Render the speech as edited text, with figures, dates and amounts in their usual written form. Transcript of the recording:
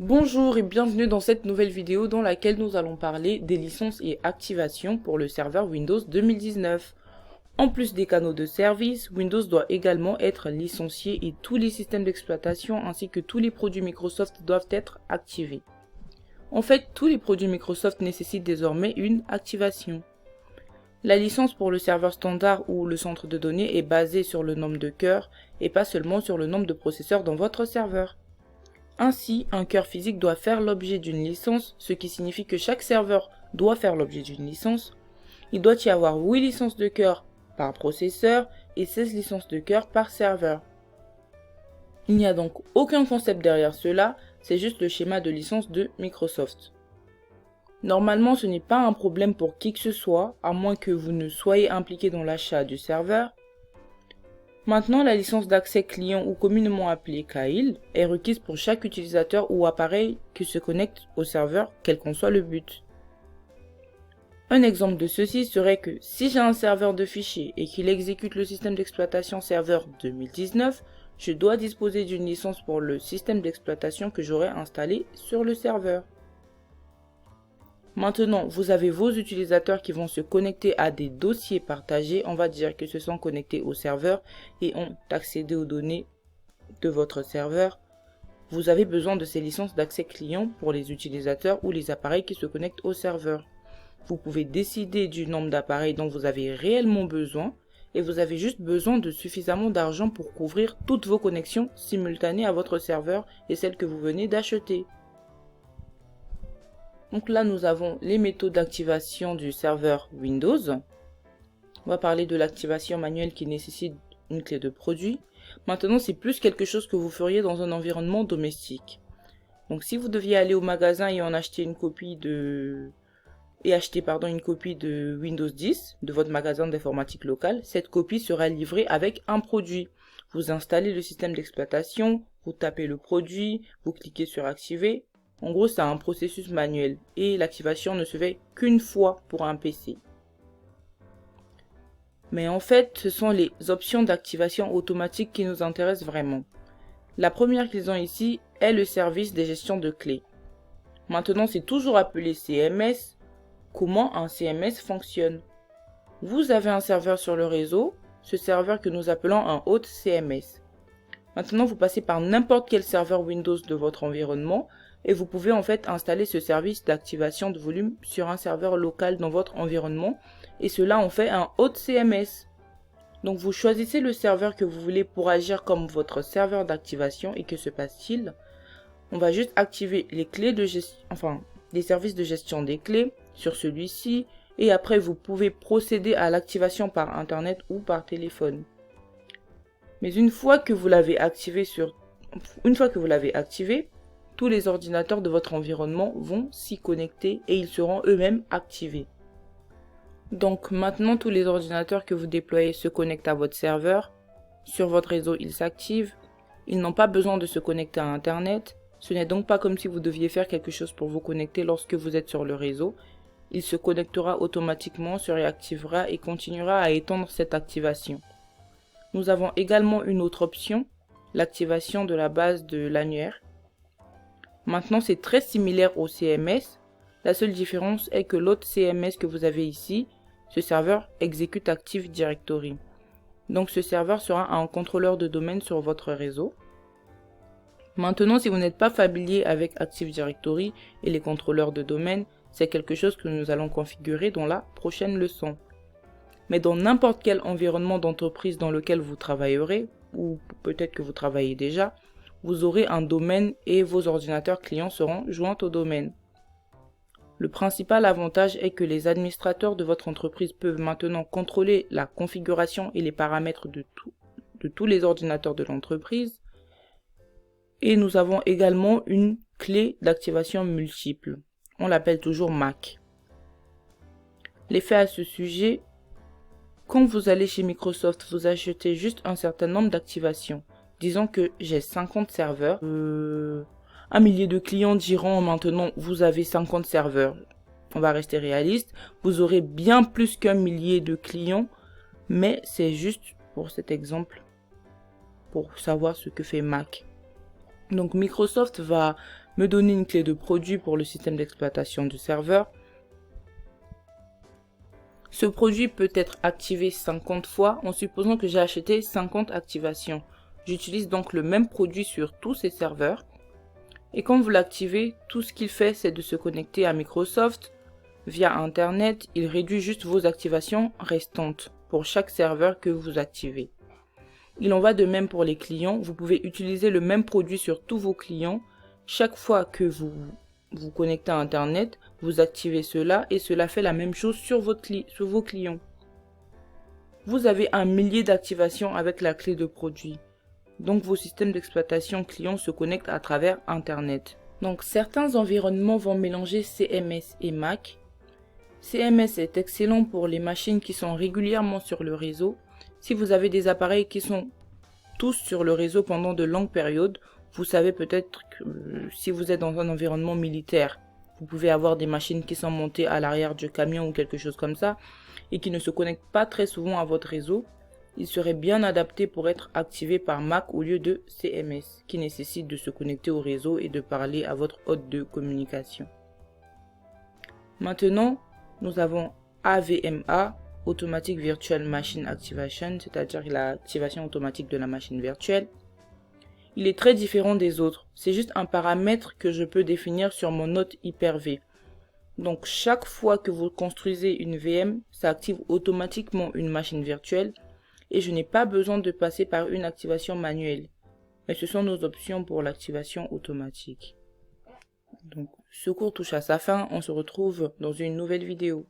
Bonjour et bienvenue dans cette nouvelle vidéo dans laquelle nous allons parler des licences et activations pour le serveur Windows 2019. En plus des canaux de service, Windows doit également être licencié et tous les systèmes d'exploitation ainsi que tous les produits Microsoft doivent être activés. En fait, tous les produits Microsoft nécessitent désormais une activation. La licence pour le serveur standard ou le centre de données est basée sur le nombre de cœurs et pas seulement sur le nombre de processeurs dans votre serveur. Ainsi, un cœur physique doit faire l'objet d'une licence, ce qui signifie que chaque serveur doit faire l'objet d'une licence. Il doit y avoir 8 licences de cœur par processeur et 16 licences de cœur par serveur. Il n'y a donc aucun concept derrière cela, c'est juste le schéma de licence de Microsoft. Normalement, ce n'est pas un problème pour qui que ce soit, à moins que vous ne soyez impliqué dans l'achat du serveur. Maintenant, la licence d'accès client ou communément appelée CAIL est requise pour chaque utilisateur ou appareil qui se connecte au serveur, quel qu'en soit le but. Un exemple de ceci serait que si j'ai un serveur de fichiers et qu'il exécute le système d'exploitation serveur 2019, je dois disposer d'une licence pour le système d'exploitation que j'aurai installé sur le serveur. Maintenant, vous avez vos utilisateurs qui vont se connecter à des dossiers partagés, on va dire que se sont connectés au serveur et ont accédé aux données de votre serveur. Vous avez besoin de ces licences d'accès client pour les utilisateurs ou les appareils qui se connectent au serveur. Vous pouvez décider du nombre d'appareils dont vous avez réellement besoin et vous avez juste besoin de suffisamment d'argent pour couvrir toutes vos connexions simultanées à votre serveur et celles que vous venez d'acheter. Donc là, nous avons les méthodes d'activation du serveur Windows. On va parler de l'activation manuelle qui nécessite une clé de produit. Maintenant, c'est plus quelque chose que vous feriez dans un environnement domestique. Donc si vous deviez aller au magasin et en acheter une copie de... une copie de Windows 10 de votre magasin d'informatique local, cette copie sera livrée avec un produit. Vous installez le système d'exploitation, vous tapez le produit, vous cliquez sur activer. En gros, c'est un processus manuel et l'activation ne se fait qu'une fois pour un PC. Mais en fait, ce sont les options d'activation automatique qui nous intéressent vraiment. La première qu'ils ont ici est le service de gestion de clés. Maintenant, c'est toujours appelé CMS. Comment un CMS fonctionne? Vous avez un serveur sur le réseau, ce serveur que nous appelons un hôte CMS. Maintenant, vous passez par n'importe quel serveur Windows de votre environnement et vous pouvez en fait installer ce service d'activation de volume sur un serveur local dans votre environnement et cela en fait un hôte CMS. Donc vous choisissez le serveur que vous voulez pour agir comme votre serveur d'activation et que se passe-t-il? On va juste activer les clés de gestion, les services de gestion des clés sur celui-ci et après vous pouvez procéder à l'activation par internet ou par téléphone. Mais une fois que vous l'avez activé, tous les ordinateurs de votre environnement vont s'y connecter et ils seront eux-mêmes activés. Donc maintenant, tous les ordinateurs que vous déployez se connectent à votre serveur. Sur votre réseau, ils s'activent. Ils n'ont pas besoin de se connecter à Internet. Ce n'est donc pas comme si vous deviez faire quelque chose pour vous connecter lorsque vous êtes sur le réseau. Il se connectera automatiquement, se réactivera et continuera à étendre cette activation. Nous avons également une autre option, l'activation de la base de l'annuaire. Maintenant, c'est très similaire au CMS. La seule différence est que l'autre CMS que vous avez ici, ce serveur exécute Active Directory. Donc ce serveur sera un contrôleur de domaine sur votre réseau. Maintenant, si vous n'êtes pas familier avec Active Directory et les contrôleurs de domaine, c'est quelque chose que nous allons configurer dans la prochaine leçon. Mais dans n'importe quel environnement d'entreprise dans lequel vous travaillerez, ou peut-être que vous travaillez déjà, vous aurez un domaine et vos ordinateurs clients seront joints au domaine. Le principal avantage est que les administrateurs de votre entreprise peuvent maintenant contrôler la configuration et les paramètres de tous les ordinateurs de l'entreprise. Et nous avons également une clé d'activation multiple. On l'appelle toujours MAC. L'effet à ce sujet, quand vous allez chez Microsoft, vous achetez juste un certain nombre d'activations. Disons que j'ai 50 serveurs. Un millier de clients diront maintenant vous avez 50 serveurs. On va rester réaliste. Vous aurez bien plus qu'un millier de clients. Mais c'est juste pour cet exemple. Pour savoir ce que fait Mac. Donc Microsoft va me donner une clé de produit pour le système d'exploitation du serveur. Ce produit peut être activé 50 fois en supposant que j'ai acheté 50 activations. J'utilise donc le même produit sur tous ces serveurs. Et quand vous l'activez, tout ce qu'il fait, c'est de se connecter à Microsoft via Internet. Il réduit juste vos activations restantes pour chaque serveur que vous activez. Il en va de même pour les clients. Vous pouvez utiliser le même produit sur tous vos clients. Chaque fois que vous vous connectez à Internet, vous activez cela et cela fait la même chose sur vos clients. Vous avez un millier d'activations avec la clé de produit. Donc vos systèmes d'exploitation clients se connectent à travers Internet. Donc certains environnements vont mélanger CMS et Mac. CMS est excellent pour les machines qui sont régulièrement sur le réseau. Si vous avez des appareils qui sont tous sur le réseau pendant de longues périodes, vous savez peut-être que si vous êtes dans un environnement militaire, vous pouvez avoir des machines qui sont montées à l'arrière du camion ou quelque chose comme ça et qui ne se connectent pas très souvent à votre réseau. Il serait bien adapté pour être activé par Mac au lieu de CMS, qui nécessite de se connecter au réseau et de parler à votre hôte de communication. Maintenant, nous avons AVMA, Automatic Virtual Machine Activation, c'est-à-dire l'activation automatique de la machine virtuelle. Il est très différent des autres. C'est juste un paramètre que je peux définir sur mon hôte Hyper-V. Donc chaque fois que vous construisez une VM, ça active automatiquement une machine virtuelle et je n'ai pas besoin de passer par une activation manuelle. Mais ce sont nos options pour l'activation automatique. Donc ce cours touche à sa fin, on se retrouve dans une nouvelle vidéo.